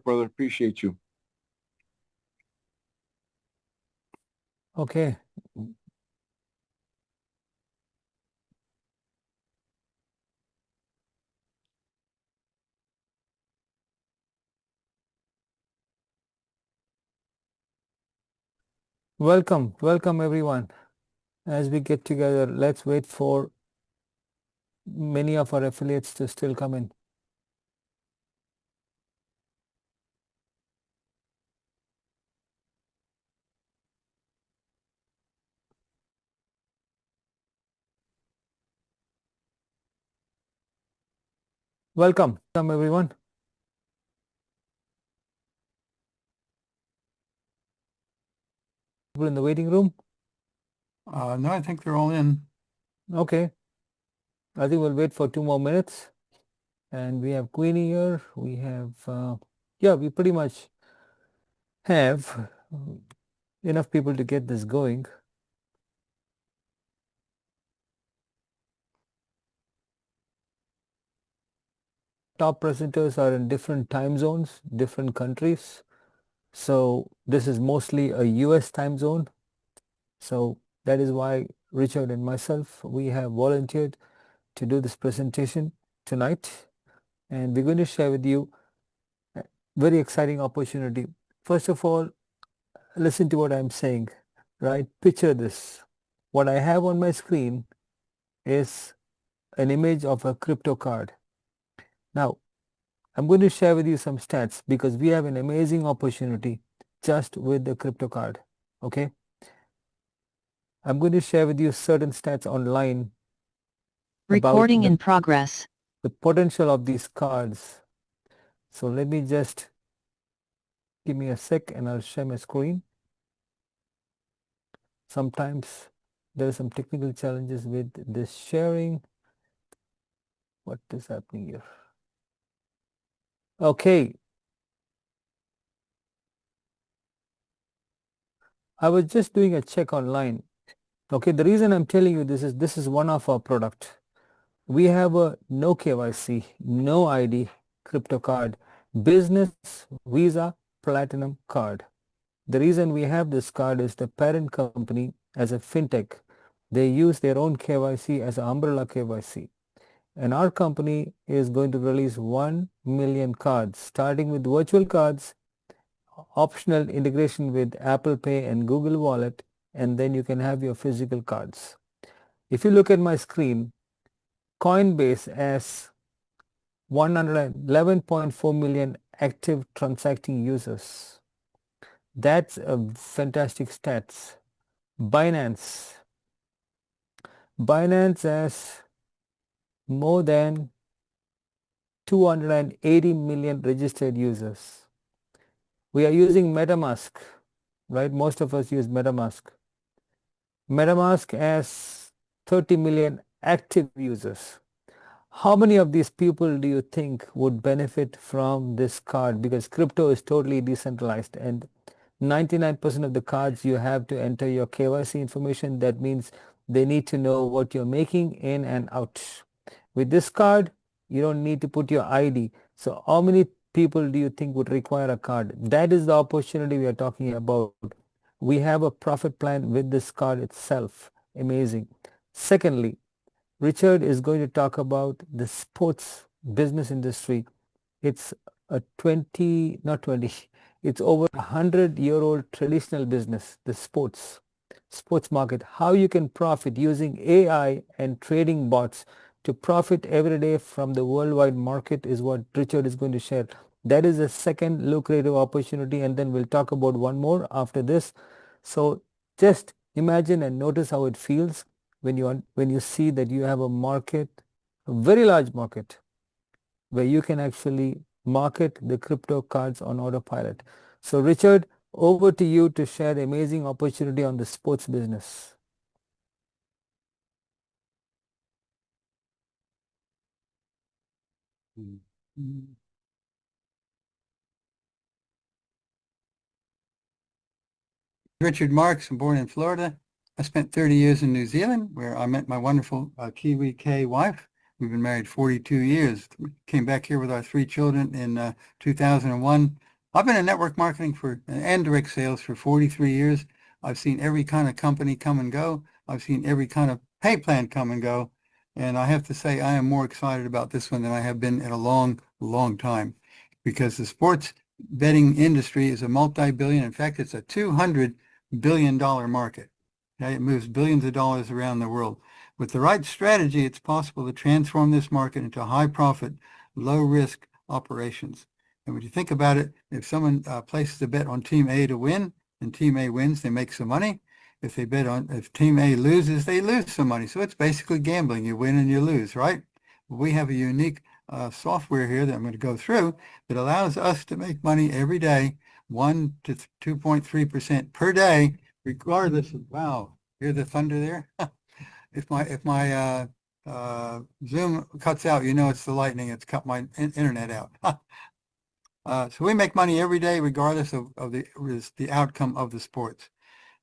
brother. Appreciate you. Okay. Welcome everyone. As we get together, let's wait for many of our affiliates to still come in. Welcome everyone. People in the waiting room? No, I think they're all in. Okay. I think we'll wait for 2 more minutes. And we have Queenie here. We have, yeah, we pretty much have enough people to get this going. Top presenters are in different time zones, different countries. So this is mostly a US time zone. So that is why Richard and myself, we have volunteered to do this presentation tonight. And we're going to share with you a very exciting opportunity. First of all, listen to what I'm saying, right? Picture this. What I have on my screen is an image of a crypto card. Now, I'm going to share with you some stats because we have an amazing opportunity just with the crypto card. Okay. I'm going to share with you certain stats online. Recording in progress. The potential of these cards. So let me just give me a sec and I'll share my screen. Sometimes there are some technical challenges with this sharing. What is happening here? Okay. I was just doing a check online. Okay, the reason I'm telling you this is one of our product. We have a no KYC, no ID crypto card, business Visa Platinum card. The reason we have this card is the parent company as a fintech. They use their own KYC as an umbrella KYC. And our company is going to release 1 million cards, starting with virtual cards, optional integration with Apple Pay and Google Wallet, and then you can have your physical cards. If you look at my screen, Coinbase has 111.4 million active transacting users. That's a fantastic stats. Binance has more than 280 million registered users. We are using Metamask, right? Most of us use Metamask. Metamask has 30 million active users. How many of these people do you think would benefit from this card? Because crypto is totally decentralized and 99% of the cards you have to enter your KYC information. That means they need to know what you're making in and out. With this card, you don't need to put your ID. So how many people do you think would require a card? That is the opportunity we are talking about. We have a profit plan with this card itself. Amazing. Secondly, Richard is going to talk about the sports business industry. It's a it's over 100-year-old traditional business, the sports market. How you can profit using AI and trading bots to profit every day from the worldwide market is what Richard is going to share. That is a second lucrative opportunity, and then we'll talk about one more after this. So just imagine and notice how it feels when you see that you have a market, a very large market, where you can actually market the crypto cards on autopilot. So Richard, over to you to share the amazing opportunity on the sports business. Richard Marks, I'm born in Florida. I spent 30 years in New Zealand where I met my wonderful Kiwi K wife. We've been married 42 years. Came back here with our 3 children in 2001. I've been in network marketing and direct sales for 43 years. I've seen every kind of company come and go. I've seen every kind of pay plan come and go. And I have to say, I am more excited about this one than I have been in a long, long time, because the sports betting industry is a multi-billion. In fact, it's a $200 billion market. Okay? It moves billions of dollars around the world. With the right strategy, it's possible to transform this market into high-profit, low-risk operations. And when you think about it, if someone places a bet on Team A to win, and Team A wins, they make some money. If Team A loses, they lose some money. So it's basically gambling. You win and you lose, right? We have a unique software here that I'm going to go through that allows us to make money every day, 1 to 2.3% per day, regardless of, wow, hear the thunder there? If my Zoom cuts out, you know it's the lightning. It's cut my internet out. So we make money every day, regardless of the outcome of the sports.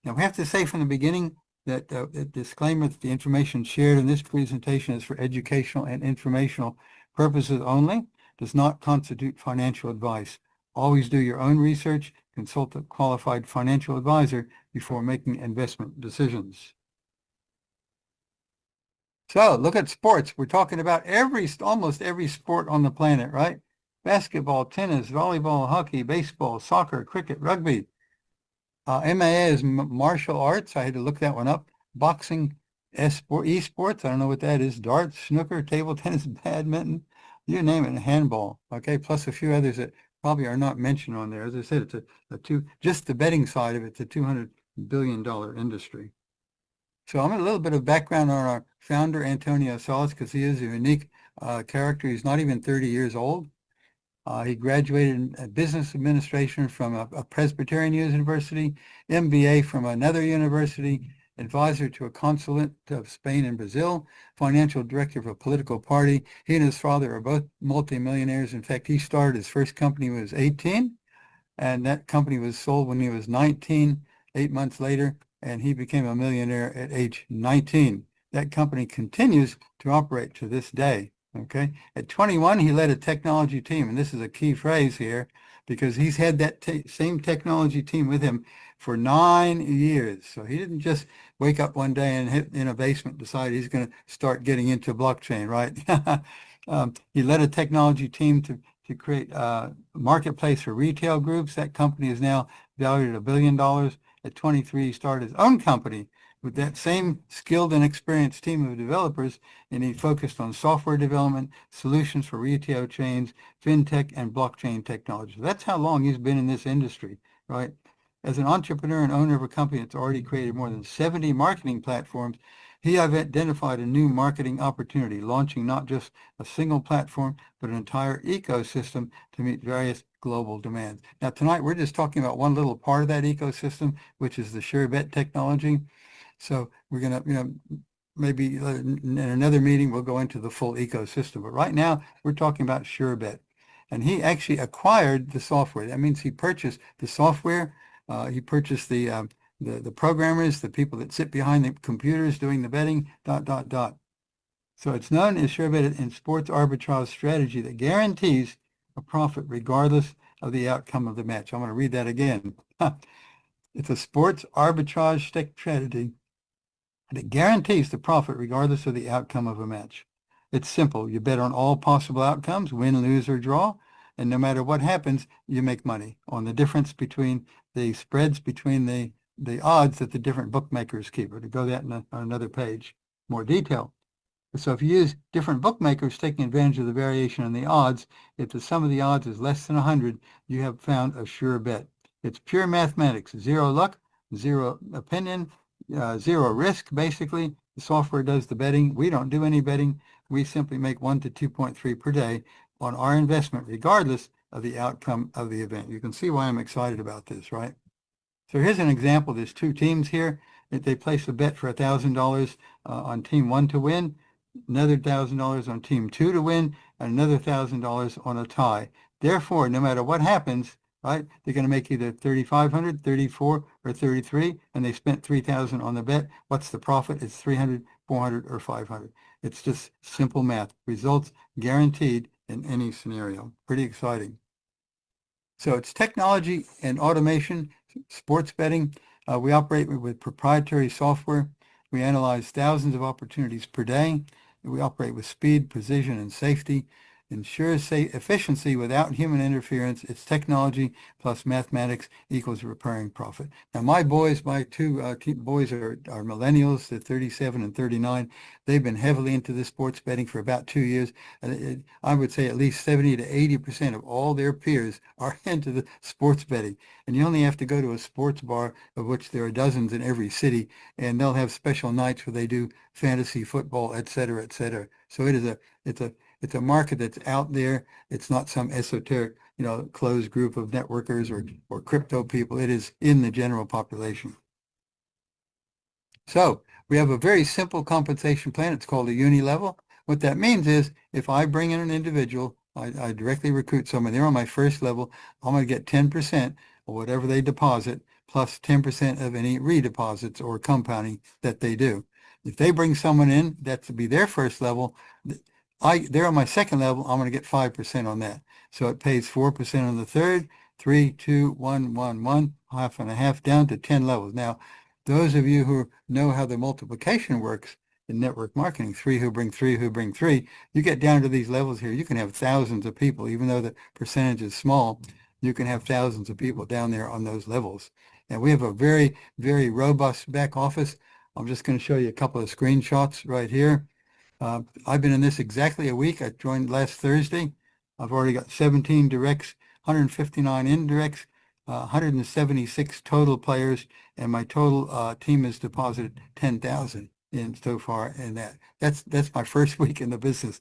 Now, we have to say from the beginning that the disclaimer that the information shared in this presentation is for educational and informational purposes only, does not constitute financial advice. Always do your own research, consult a qualified financial advisor before making investment decisions. So look at sports. We're talking about almost every sport on the planet, right? Basketball, tennis, volleyball, hockey, baseball, soccer, cricket, rugby. MAA is martial arts. I had to look that one up. Boxing, esports. I don't know what that is. Darts, snooker, table tennis, badminton, you name it, and handball. Okay, plus a few others that probably are not mentioned on there. As I said, it's just the betting side of it's a $200 billion industry. So I'm a little bit of background on our founder, Antonio Salas, because he is a unique character. He's not even 30 years old. He graduated in business administration from a Presbyterian university, MBA from another university, advisor to a consulate of Spain and Brazil, financial director of a political party. He and his father are both multimillionaires. In fact, he started his first company when he was 18, and that company was sold when he was 19, 8 months later, and he became a millionaire at age 19. That company continues to operate to this day. Okay. At 21, he led a technology team, and this is a key phrase here because he's had that same technology team with him for 9 years. So he didn't just wake up one day and hit in a basement, decide he's going to start getting into blockchain, right? He led a technology team to create a marketplace for retail groups. That company is now valued at $1 billion. At 23, he started his own company with that same skilled and experienced team of developers, and he focused on software development, solutions for retail chains, fintech, and blockchain technology. That's how long he's been in this industry, right? As an entrepreneur and owner of a company that's already created more than 70 marketing platforms, he have identified a new marketing opportunity, launching not just a single platform, but an entire ecosystem to meet various global demands. Now, tonight, we're just talking about one little part of that ecosystem, which is the Surebet technology. So we're going to, maybe in another meeting, we'll go into the full ecosystem. But right now, we're talking about Surebet. And he actually acquired the software. That means he purchased the software. He purchased the programmers, the people that sit behind the computers doing the betting, ... So it's known as Surebet in sports arbitrage strategy that guarantees a profit regardless of the outcome of the match. I'm going to read that again. It's a sports arbitrage strategy and it guarantees the profit regardless of the outcome of a match. It's simple. You bet on all possible outcomes, win, lose, or draw, and no matter what happens, you make money on the difference between the spreads between the odds that the different bookmakers keep. Or to go that on another page, more detail. So if you use different bookmakers taking advantage of the variation in the odds, if the sum of the odds is less than 100, you have found a sure bet. It's pure mathematics, zero luck, zero opinion, zero risk, basically. The software does the betting. We don't do any betting. We simply make 1 to 2.3 per day on our investment, regardless of the outcome of the event. You can see why I'm excited about this, right? So here's an example. There's two teams here. They place a bet for $1,000 on team 1 to win, another $1,000 on team 2 to win, and another $1,000 on a tie. Therefore, no matter what happens, right, they're going to make either 3,500, 34, or 33, and they spent 3,000 on the bet. What's the profit? It's 300, 400, or 500. It's just simple math. Results guaranteed in any scenario. Pretty exciting. So it's technology and automation, sports betting. We operate with proprietary software. We analyze thousands of opportunities per day. We operate with speed, precision, and safety. Ensures efficiency without human interference. It's technology plus mathematics equals recurring profit. Now, my two boys are millennials. They're 37 and 39. They've been heavily into the sports betting for about 2 years. I would say at least 70 to 80% of all their peers are into the sports betting. And you only have to go to a sports bar, of which there are dozens in every city, and they'll have special nights where they do fantasy football, et cetera, et cetera. So it's a market that's out there. It's not some esoteric, closed group of networkers or crypto people. It is in the general population. So we have a very simple compensation plan. It's called a uni-level. What that means is if I bring in an individual, I directly recruit someone, they're on my first level, I'm going to get 10% of whatever they deposit plus 10% of any redeposits or compounding that they do. If they bring someone in, that to be their first level, they're on my second level, I'm going to get 5% on that. So it pays 4% on the third, 3, 2, 1, 1, 1, half and a half, down to 10 levels. Now, those of you who know how the multiplication works in network marketing, 3 who bring 3 who bring 3, you get down to these levels here, you can have thousands of people, even though the percentage is small, you can have thousands of people down there on those levels. And we have a very, very robust back office. I'm just going to show you a couple of screenshots right here. I've been in this exactly a week. I joined last Thursday. I've already got 17 directs, 159 indirects, 176 total players, and my total team has deposited 10,000 in so far. And that's my first week in the business.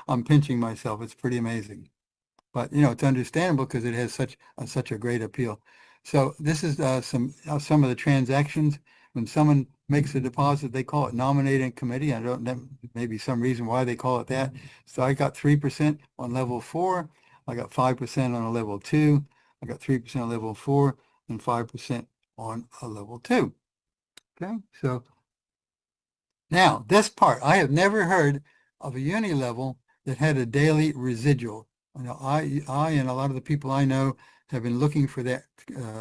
I'm pinching myself. It's pretty amazing. But it's understandable because it has such a great appeal. So this is some of the transactions. When someone makes a deposit, they call it nominating committee. I don't know, maybe some reason why they call it that. So I got 3% on level 4. I got 5% on a level 2. I got 3% on level 4 and 5% on a level 2. Okay, so now this part, I have never heard of a uni level that had a daily residual. I and a lot of the people I know have been looking for that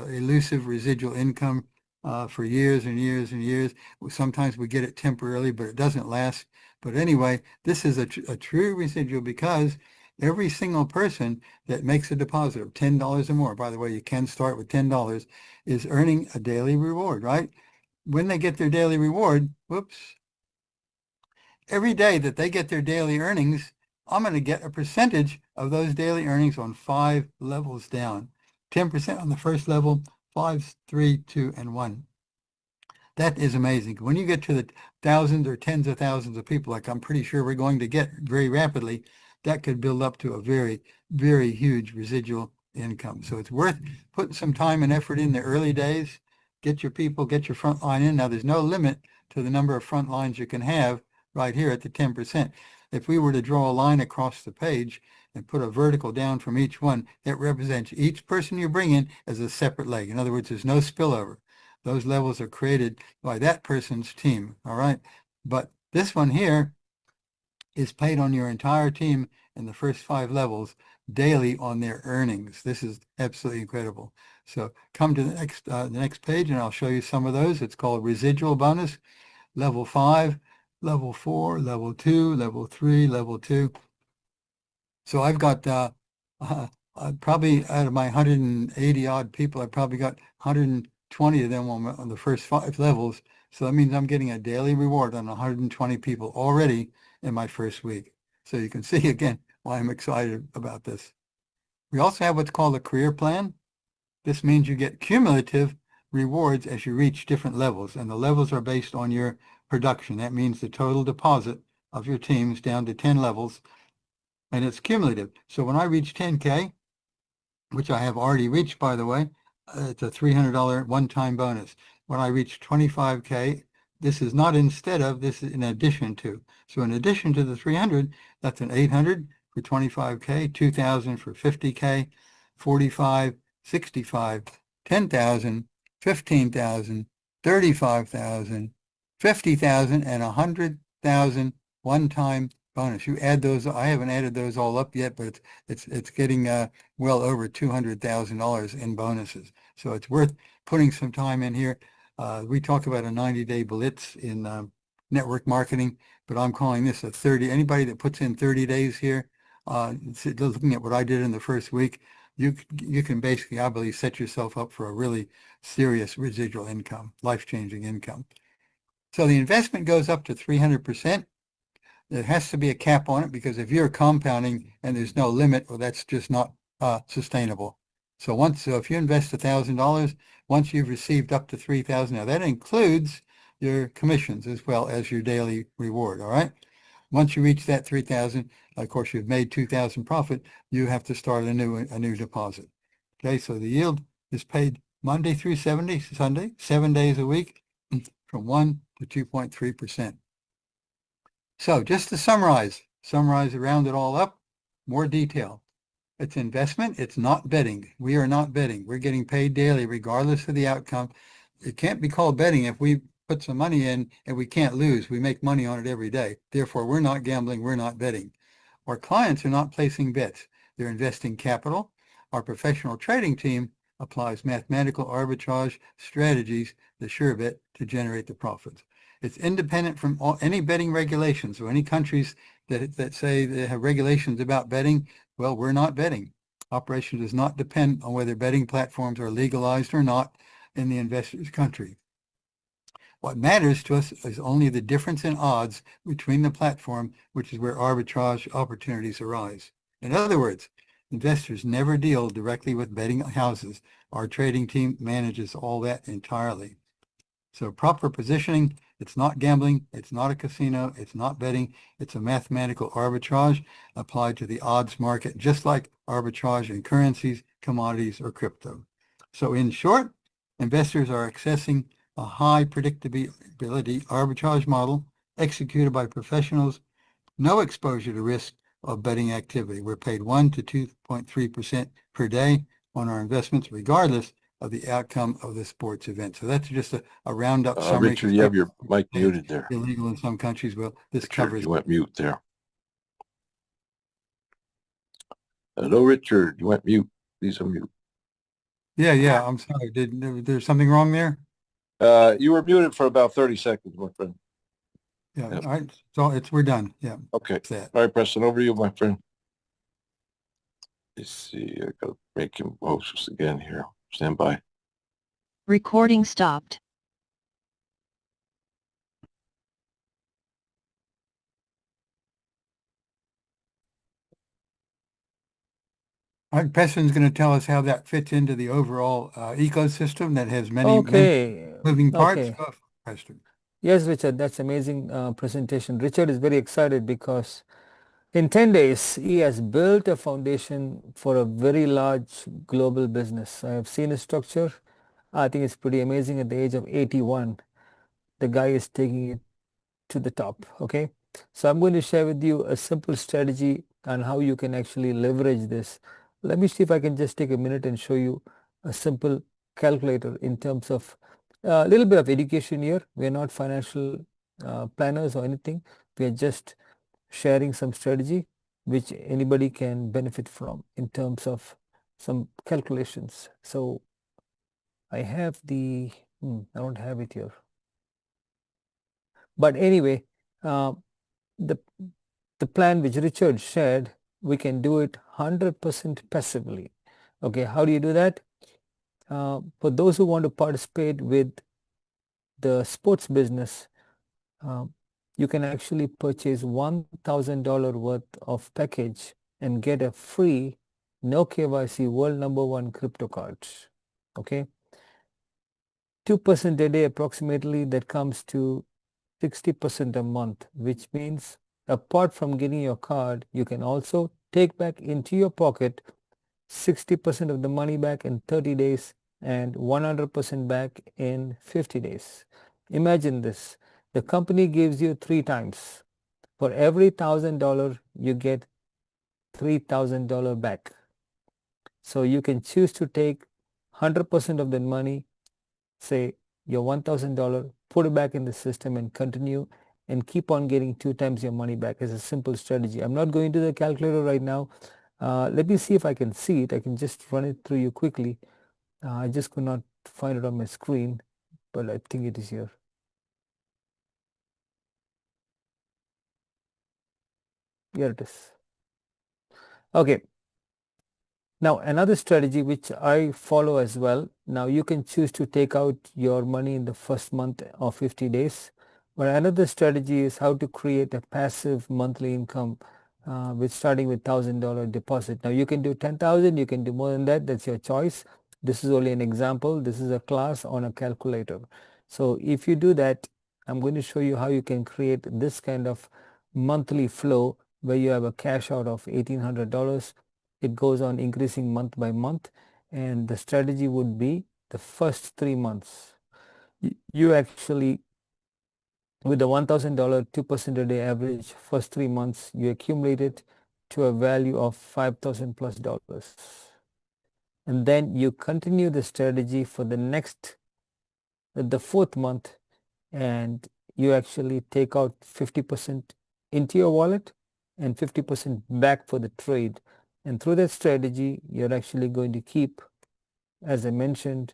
elusive residual income for years and years and years. Sometimes we get it temporarily, but it doesn't last. But anyway, this is a true residual because every single person that makes a deposit of $10 or more, by the way, you can start with $10, is earning a daily reward, right? When they get their daily reward, every day that they get their daily earnings, I'm going to get a percentage of those daily earnings on 5 levels down. 10% on the first level, 5, 3, 2, and 1. That is amazing. When you get to the thousands or tens of thousands of people, like I'm pretty sure we're going to get very rapidly, that could build up to a very, very huge residual income. So it's worth putting some time and effort in the early days. Get your people, get your front line in. Now, there's no limit to the number of front lines you can have right here at the 10%. If we were to draw a line across the page and put a vertical down from each one, it represents each person you bring in as a separate leg. In other words, there's no spillover. Those levels are created by that person's team, all right? But this one here is paid on your entire team in the first 5 levels daily on their earnings. This is absolutely incredible. So come to the next page and I'll show you some of those. It's called residual bonus, level 5, level 4, level 2, level 3, level 2. So I've got probably out of my 180 odd people, I've probably got 120 of them on the first 5 levels. So that means I'm getting a daily reward on 120 people already in my first week. So you can see again why I'm excited about this. We also have what's called a career plan. This means you get cumulative rewards as you reach different levels, and the levels are based on your production. That means the total deposit of your teams down to 10 levels, and it's cumulative. So when I reach 10K, which I have already reached, by the way, it's a $300 one-time bonus. When I reach 25K, this is not instead of, this is in addition to. So in addition to the 300, that's an 800 for 25K, 2,000 for 50K, 45, 65, 10,000, 15,000, 35,000, 50,000, and 100,000 one-time bonus. You add those. I haven't added those all up yet, but it's getting well over $200,000 in bonuses. So it's worth putting some time in here. We talk about a 90-day blitz in network marketing, but I'm calling this a 30. Anybody that puts in 30 days here, looking at what I did in the first week, you can basically, I believe, set yourself up for a really serious residual income, life-changing income. So the investment goes up to 300%. There has to be a cap on it, because if you're compounding and there's no limit, well, that's just not sustainable. So if you invest $1,000, once you've received up to $3,000, now that includes your commissions as well as your daily reward. All right. Once you reach that 3,000, of course, you've made 2,000 profit. You have to start a new deposit. Okay. So the yield is paid Monday through Sunday, 7 days a week, from 1 to 2.3%. So just to summarize, round it all up, more detail. It's investment. It's not betting. We are not betting. We're getting paid daily regardless of the outcome. It can't be called betting if we put some money in and we can't lose. We make money on it every day. Therefore, we're not gambling. We're not betting. Our clients are not placing bets. They're investing capital. Our professional trading team applies mathematical arbitrage strategies, the Surebet, to generate the profits. It's independent from any betting regulations. So any countries that say they have regulations about betting, well, we're not betting. Operation does not depend on whether betting platforms are legalized or not in the investor's country. What matters to us is only the difference in odds between the platform, which is where arbitrage opportunities arise. In other words, investors never deal directly with betting houses. Our trading team manages all that entirely. So proper positioning, it's not gambling, it's not a casino, it's not betting, it's a mathematical arbitrage applied to the odds market, just like arbitrage in currencies, commodities, or crypto. So in short, investors are accessing a high predictability arbitrage model executed by professionals, no exposure to risk of betting activity. We're paid 1 to 2.3% per day on our investments, regardless of the outcome of the sports event. So that's just a roundup summary. Richard, you have your mic muted there. Illegal in some countries. Well, this Richard, covers. you went mute there. Hello, Richard. You went mute. Please unmute. Yeah. I'm sorry. There's something wrong there? You were muted for about 30 seconds, my friend. Yeah. Yep. All right. So we're done. Yeah. Okay. That. All right, Preston, over to you, my friend. Let's see. I gotta make him host again here. Stand by. Recording stopped. All right, Preston's going to tell us how that fits into the overall ecosystem that has many moving parts. Okay. Oh, Preston. Yes, Richard, that's amazing presentation. Richard is very excited because in 10 days, he has built a foundation for a very large global business. I have seen his structure. I think it's pretty amazing. At the age of 81, the guy is taking it to the top. Okay. So I'm going to share with you a simple strategy on how you can actually leverage this. Let me see if I can just take a minute and show you a simple calculator in terms of a little bit of education here. We're not financial planners or anything. We are just sharing some strategy which anybody can benefit from in terms of some calculations. So I have I don't have it here. But anyway, the plan which Richard shared, we can do it 100% passively. Okay, how do you do that? For those who want to participate with the sports business, you can actually purchase $1,000 worth of package and get a free no KYC world #1 crypto cards. Okay, 2% a day approximately, that comes to 60% a month, which means apart from getting your card, you can also take back into your pocket 60% of the money back in 30 days and 100% back in 50 days. Imagine this. The company gives you 3 times. For every $1,000, you get $3,000 back. So you can choose to take 100% of that money, say your $1,000, put it back in the system and continue and keep on getting 2 times your money back. It's a simple strategy. I'm not going to the calculator right now. Let me see if I can see it. I can just run it through you quickly. I just could not find it on my screen, but I think it is here. Here it is. Okay. Now another strategy which I follow as well. Now you can choose to take out your money in the first month or 50 days. But another strategy is how to create a passive monthly income with starting with $1,000 deposit. Now you can do 10,000, you can do more than that. That's your choice. This is only an example. This is a class on a calculator. So if you do that, I'm going to show you how you can create this kind of monthly flow where you have a cash out of $1,800. It goes on increasing month by month, and the strategy would be the first 3 months. You actually, with the $1,000 2% a day average, first 3 months, you accumulate it to a value of $5,000 plus dollars. And then you continue the strategy for the next, the 4th month, and you actually take out 50% into your wallet and 50% back for the trade. And through that strategy, you're actually going to keep, as I mentioned,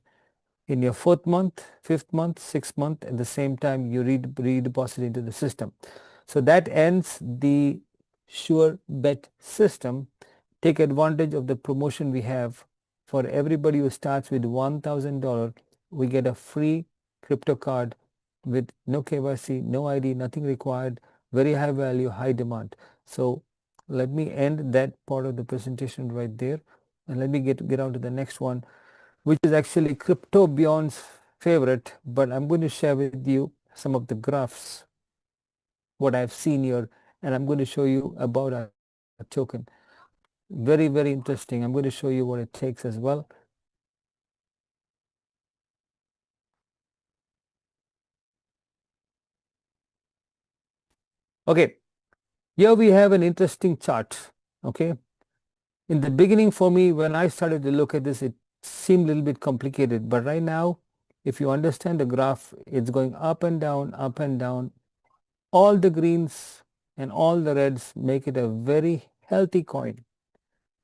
in your 4th month, 5th month, 6th month, at the same time you redeposit into the system. So that ends the Surebet system. Take advantage of the promotion we have. For everybody who starts with $1,000, we get a free crypto card with no KYC, no ID, nothing required, very high value, high demand. So let me end that part of the presentation right there, and let me get on to the next one, which is actually Crypto Beyond's favorite, but I'm going to share with you some of the graphs, what I've seen here, and I'm going to show you about a token. Very, very interesting. I'm going to show you what it takes as well. Okay, here we have an interesting chart. Okay, in the beginning for me, when I started to look at this, it seemed a little bit complicated, but right now, if you understand the graph, it's going up and down, up and down. All the greens and all the reds make it a very healthy coin.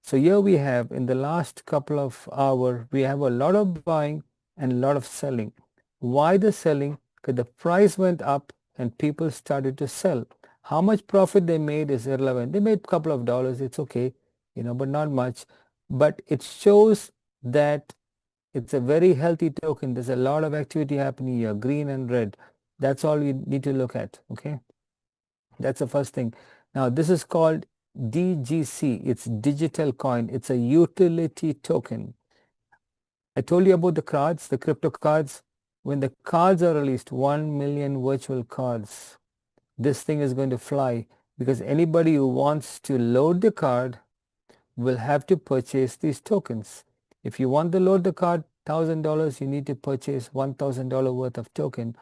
So here we have, in the last couple of hours, we have a lot of buying and a lot of selling. Why the selling? Because the price went up and people started to sell. How much profit they made is irrelevant. They made a couple of dollars, it's okay, but not much. But it shows that it's a very healthy token. There's a lot of activity happening here, green and red. That's all we need to look at, okay? That's the first thing. Now this is called DGC. It's digital coin. It's a utility token. I told you about the cards, the crypto cards. When the cards are released, 1 million virtual cards, this thing is going to fly, because anybody who wants to load the card will have to purchase these tokens. If you want to load the card, $1,000, you need to purchase $1,000 worth of token.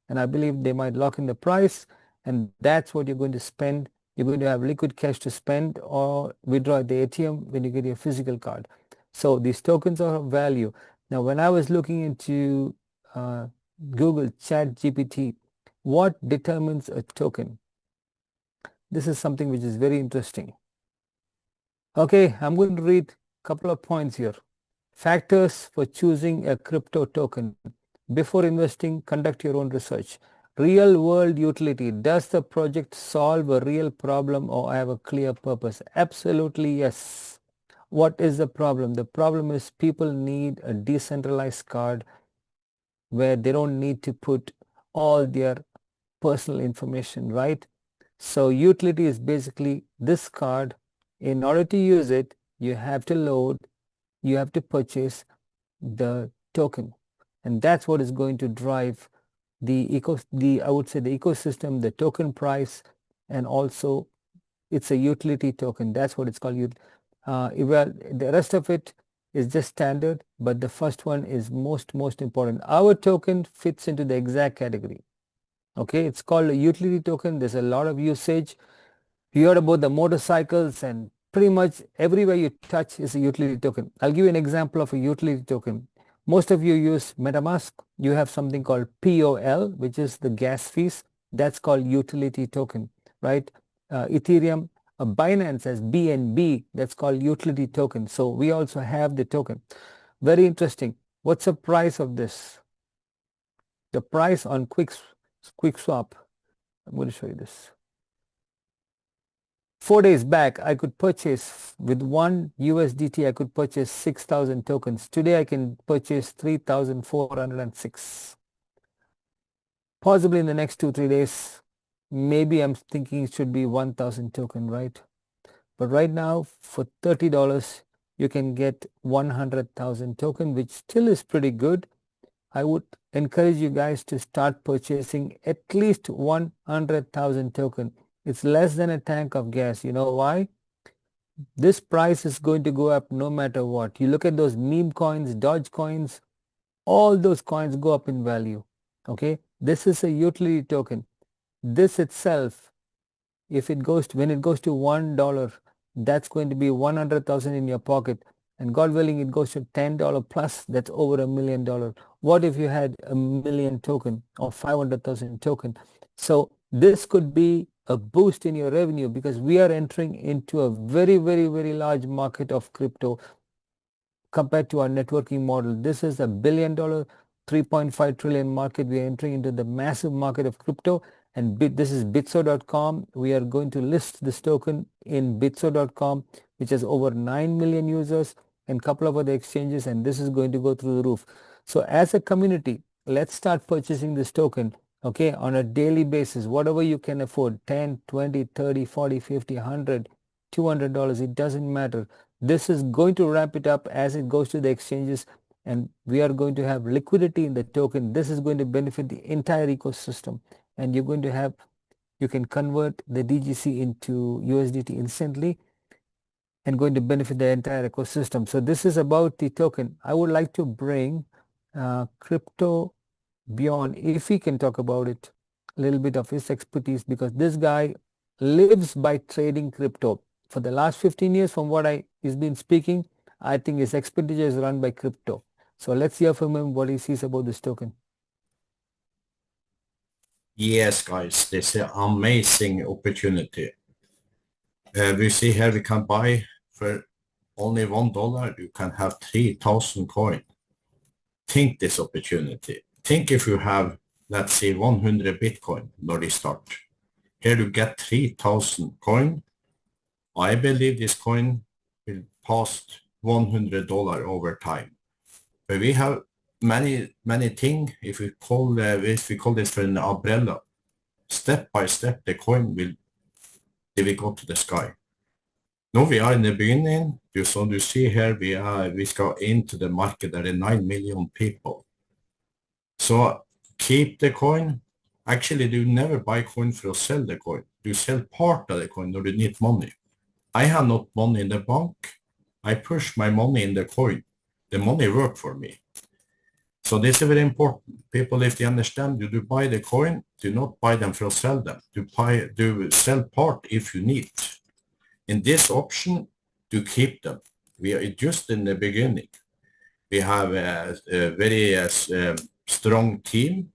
And I believe they might lock in the price, and that's what you're going to spend. You're going to have liquid cash to spend or withdraw at the ATM when you get your physical card. So these tokens are of value. Now, when I was looking into Google ChatGPT, what determines a token? This is something which is very interesting. Okay, I'm going to read a couple of points here. Factors for choosing a crypto token. Before investing, conduct your own research. Real world utility. Does the project solve a real problem or have a clear purpose? Absolutely yes. What is the problem? The problem is people need a decentralized card where they don't need to put all their personal information, right? So utility is basically this card. In order to use it, you have to load, you have to purchase the token, and that's what is going to drive I would say the ecosystem, the token price, and also it's a utility token. That's what it's called. Well, the rest of it is just standard, but the first one is most important. Our token fits into the exact category. Okay, it's called a utility token. There's a lot of usage. You heard about the motorcycles, and pretty much everywhere you touch is a utility token. I'll give you an example of a utility token. Most of you use Metamask. You have something called POL, which is the gas fees. That's called utility token, right? Ethereum, Binance has BNB, that's called utility token. So we also have the token. Very interesting. What's the price of this? The price on QuickSwap, I'm going to show you this. 4 days back, I could purchase with 1 USDT, I could purchase 6,000 tokens. Today, I can purchase 3,406. Possibly in the next 2-3 days, maybe I'm thinking it should be 1,000 token, right? But right now, for $30, you can get 100,000 token, which still is pretty good. I would encourage you guys to start purchasing at least 100,000 token. It's less than a tank of gas. You know why? This price is going to go up no matter what. You look at those meme coins, Doge coins, all those coins go up in value. Okay, this is a utility token. This itself, if it goes to, when it goes to $1, that's going to be 100,000 in your pocket, and God willing it goes to $10 plus, that's over $1 million. What if you had 1 million token or 500,000 token? So this could be a boost in your revenue, because we are entering into a very, very, very large market of crypto compared to our networking model. This is $1 billion, 3.5 trillion market. We are entering into the massive market of crypto, and this is bitso.com. We are going to list this token in bitso.com, which has over 9 million users and a couple of other exchanges, and this is going to go through the roof. So as a community, let's start purchasing this token, okay, on a daily basis, whatever you can afford, 10, 20, 30, 40, 50, 100, $200, it doesn't matter. This is going to ramp it up as it goes to the exchanges, and we are going to have liquidity in the token. This is going to benefit the entire ecosystem, and you're going to have, you can convert the DGC into USDT instantly and going to benefit the entire ecosystem. So this is about the token. I would like to bring Crypto Beyond, if he can talk about it, a little bit of his expertise, because this guy lives by trading crypto. For the last 15 years, from what he's been speaking, I think his expenditure is run by crypto. So let's hear from him what he sees about this token. Yes, guys, this is an amazing opportunity. We see here we can buy for only $1. You can have 3,000 coin. Think this opportunity. Think if you have, let's say, 100 Bitcoin when they start. Here you get 3,000 coin. I believe this coin will pass $100 over time. But we have many things. If we call this for an umbrella, step by step the coin will go to the sky. Now we are in the beginning. So you see here we go into the market. There are 9 million people. So keep the coin. Actually, you never buy coin for to sell the coin. You sell part of the coin or you need money. I have not money in the bank. I push my money in the coin. The money work for me. So this is very important. People, if they understand, you do buy the coin, do not buy them for sell them. Do sell part if you need. In this option, to keep them. We are just in the beginning. We have a very strong team.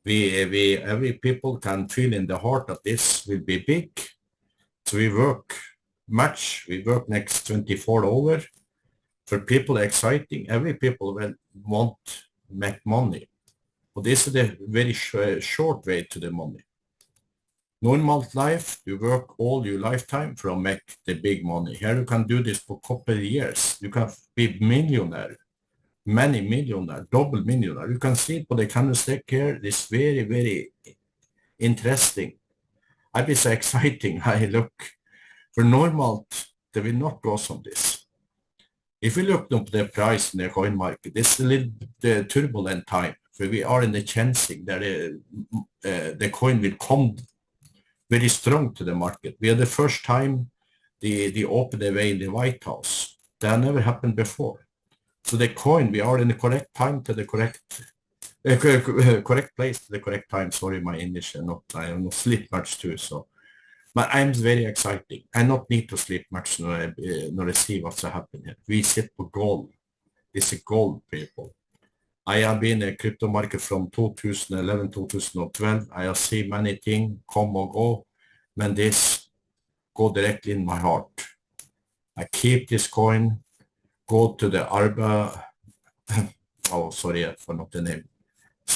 Every people can feel in the heart that this will be big. So we work much. We work next 24 hours. For people exciting, every people will want to make money. But this is a very short way to the money. Normal life, you work all your lifetime for make the big money. Here you can do this for a couple of years. You can be millionaire, many millionaire, double millionaire. You can see for the candlestick here, this very, very interesting. I be so exciting. I look for normal, they will not go on this. If we look up the price in the coin market, it's a little turbulent time. For we are in the chancing that the coin will come very strong to the market. We are the first time they opened the way in the White House. That never happened before. So the coin, we are in the correct time to the correct place to the correct time. Sorry, my English, I have not sleep much too. So, but I'm very excited. I not need to sleep much nor see what's happening here. We sit for gold. This is gold, people. I have been in crypto market from 2011, 2012. I have seen many things come and go, but this go directly in my heart. I keep this coin, go to the Arba, oh, sorry, I forgot the name.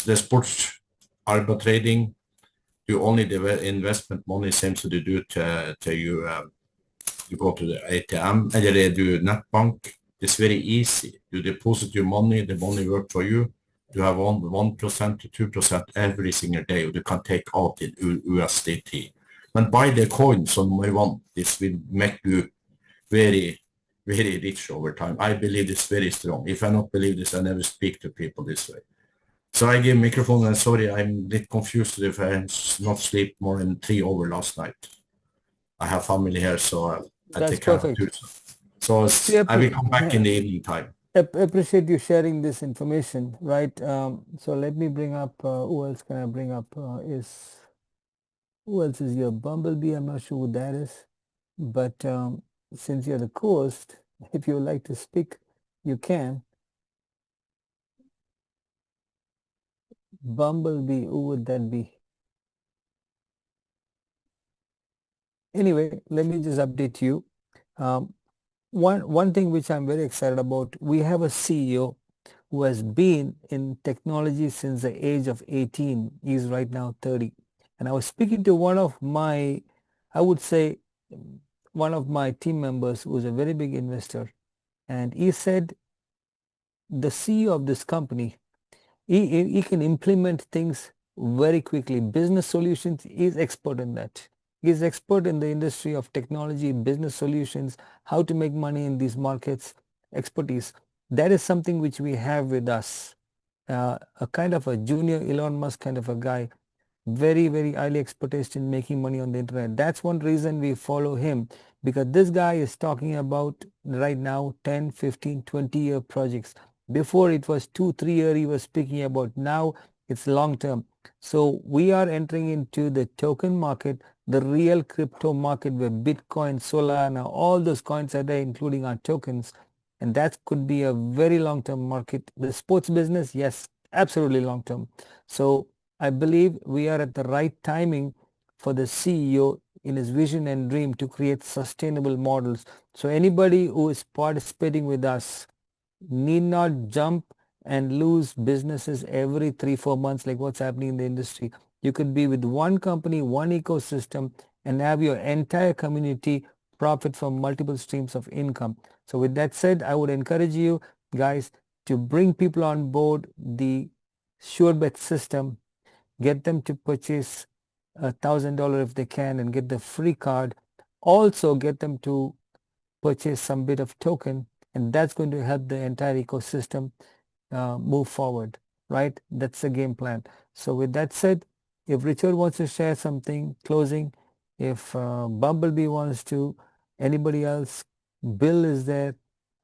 The sports Arba trading, you only the investment money same as you do to you, you go to the ATM, eller they do net bank. It's very easy. You deposit your money, the money work for you. You have 1% to 2% every single day. You can take out in USDT. But buy the coins on my one. This will make you very, very rich over time. I believe this very strong. If I not believe this, I never speak to people this way. So I give microphone, and sorry, I'm a bit confused if I not sleep more than 3 hours last night. I have family here, so I That's take care of perfect. it. So I will come back in the evening time. Appreciate you sharing this information, right? So let me bring up, who else can I bring up? Who else is here? Bumblebee, I'm not sure who that is. But since you're the co-host, if you would like to speak, you can. Bumblebee, who would that be? Anyway, let me just update you. One thing which I'm very excited about, we have a CEO who has been in technology since the age of 18. He's right now 30. And I was speaking to one of my, I would say, one of my team members who is a very big investor. And he said the CEO of this company, he can implement things very quickly. Business solutions, he's expert in that. He's expert in the industry of technology, business solutions, how to make money in these markets, expertise. That is something which we have with us. A kind of a junior Elon Musk kind of a guy, very, very highly expertise in making money on the internet. That's one reason we follow him, because this guy is talking about right now 10, 15, 20-year projects. Before it was 2-3 year he was speaking about. Now it's long term. So we are entering into the token market, the real crypto market, where Bitcoin, Solana, all those coins are there, including our tokens. And that could be a very long-term market. The sports business, yes, absolutely long-term. So I believe we are at the right timing for the CEO in his vision and dream to create sustainable models. So anybody who is participating with us need not jump and lose businesses every 3-4 months like what's happening in the industry. You could be with one company, one ecosystem, and have your entire community profit from multiple streams of income. So with that said, I would encourage you guys to bring people on board the Surebet system, get them to purchase $1,000 if they can and get the free card. Also get them to purchase some bit of token, and that's going to help the entire ecosystem move forward, right? That's the game plan. So with that said, if Richard wants to share something, closing, if Bumblebee wants to, anybody else, Bill is there,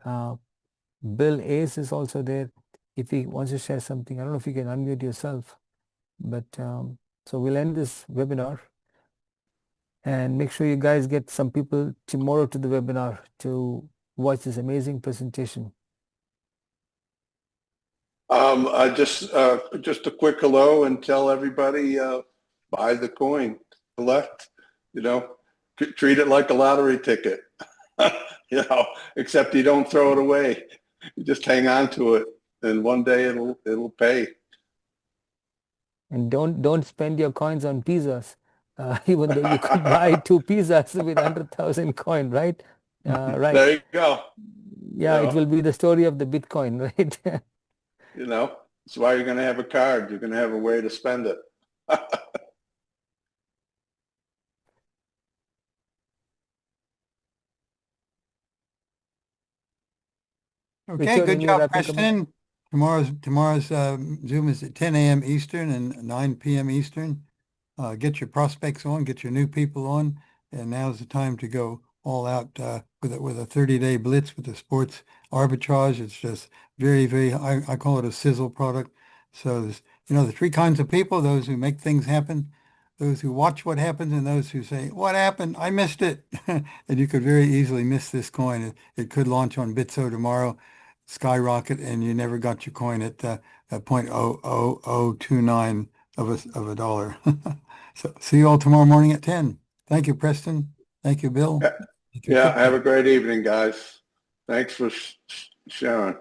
Bill Ace is also there. If he wants to share something, I don't know if you can unmute yourself, but so we'll end this webinar. And make sure you guys get some people tomorrow to the webinar to watch this amazing presentation. Just a quick hello and tell everybody, buy the coin, collect, treat it like a lottery ticket, except you don't throw it away. You just hang on to it, and one day it'll pay. And don't spend your coins on pizzas, even though you could buy 2 pizzas with 100,000 coin, right? Right. There you go. Yeah, it will be the story of the Bitcoin, right? That's why you're going to have a card. You're going to have a way to spend it. Okay, Richard, good any job, wrapping comments? Preston. Tomorrow's Zoom is at 10 a.m. Eastern and 9 p.m. Eastern. Get your prospects on, get your new people on, and now's the time to go all out with a 30-day blitz with the sports arbitrage. It's just very, very, I call it a sizzle product. So there's, the 3 kinds of people: those who make things happen, those who watch what happens, and those who say, what happened? I missed it. And you could very easily miss this coin. It could launch on Bitso tomorrow. skyrocket and you never got your coin at 0.00029 of a dollar. So see you all tomorrow morning at 10. Thank you, Preston. Thank you, Bill. Yeah, have a great evening, guys. Thanks for sharing.